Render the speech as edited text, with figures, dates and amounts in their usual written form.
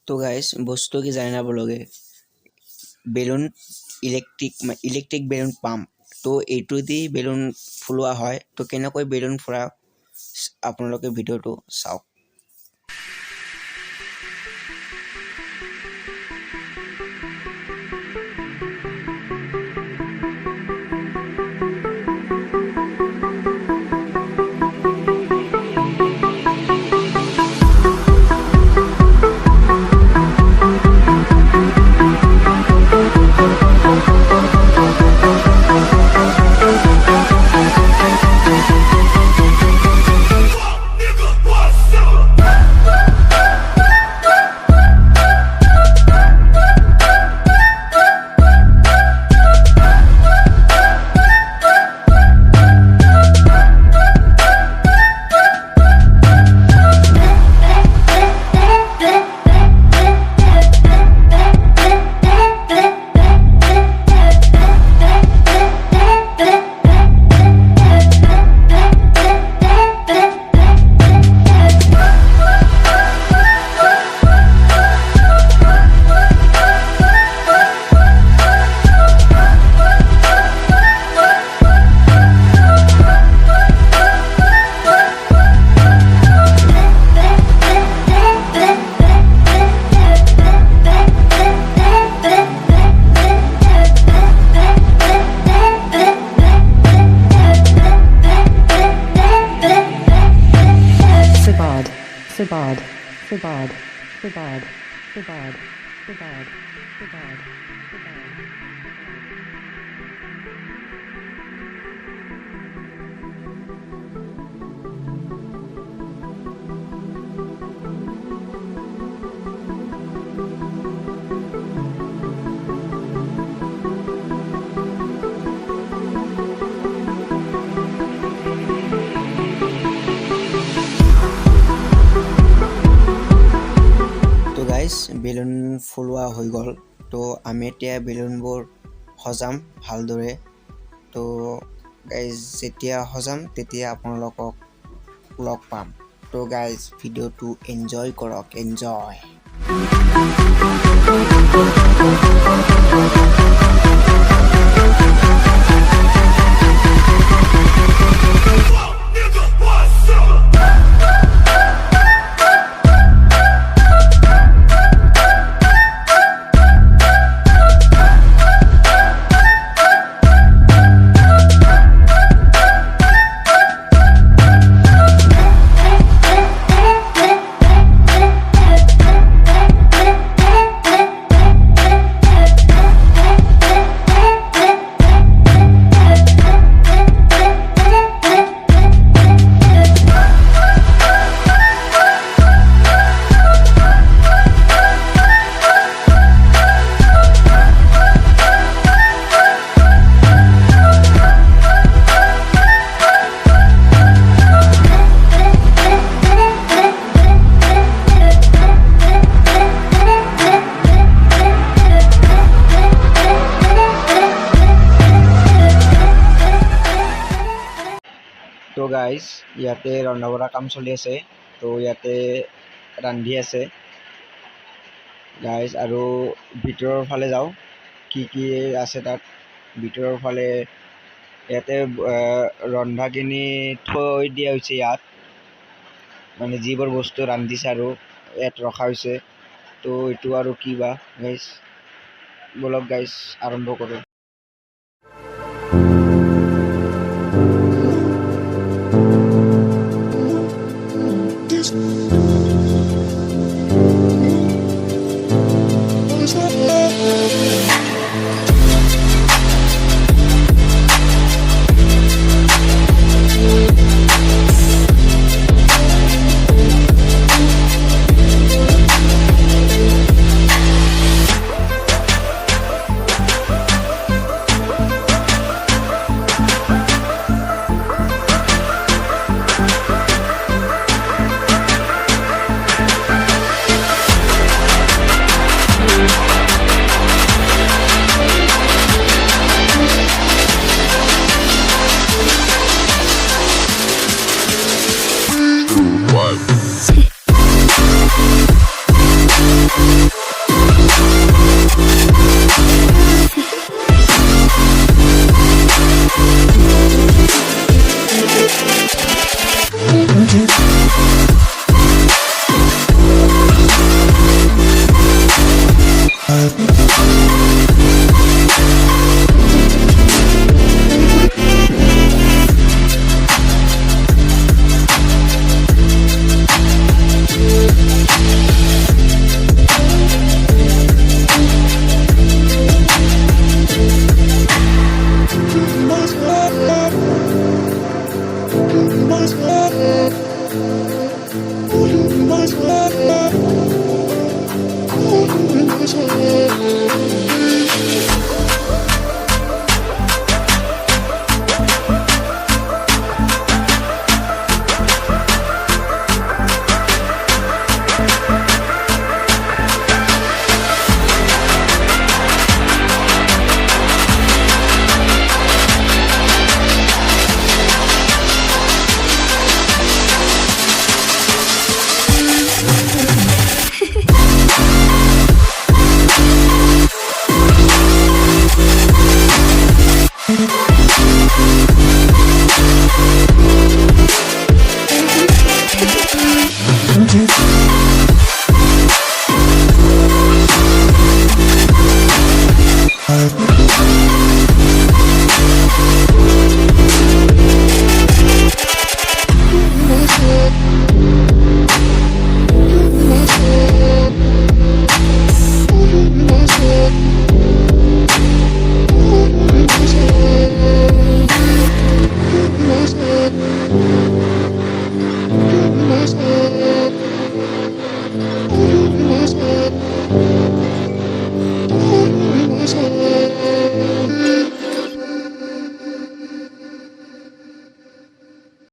তো গাইজ বস্তু কি জানি না বলোগে বেলুন ইলেক্ট্ৰিক বেলুন পাম্প তো এইটো দি বেলুন ফুলোৱা হয় তো কেনেকৈ বেলুন ফুৰা আপোনালোকে ভিডিঅ'টো চাওক বেলুন ফুলোৱা হৈ গ'ল তো আমি এতিয়া বেলুনবোৰ সজাম ভালদৰে তো গাইজ যেতিয়া সজাম তেতিয়া আপোনালোকক লগ পাম তো গাইজ ভিডিঅ'টো এনজয় কৰক এনজয় তো গাইজ ইয়াতে ৰন্ধা বঢ়া কাম চলি আছে তো ইয়াতে ৰান্ধি আছে গাইজ আৰু ভিতৰৰ ফালে যাওঁ কি আছে তাত ভিতৰৰ ফালে ইয়াতে ৰন্ধাখিনি থৈ দিয়া হৈছে ইয়াত মানে যিবোৰ বস্তু ৰান্ধিছে আৰু ইয়াত ৰখা হৈছে তো এইটো আৰু কি বা গাইজ বলক গাইজ আৰম্ভ কৰোঁ Thank you.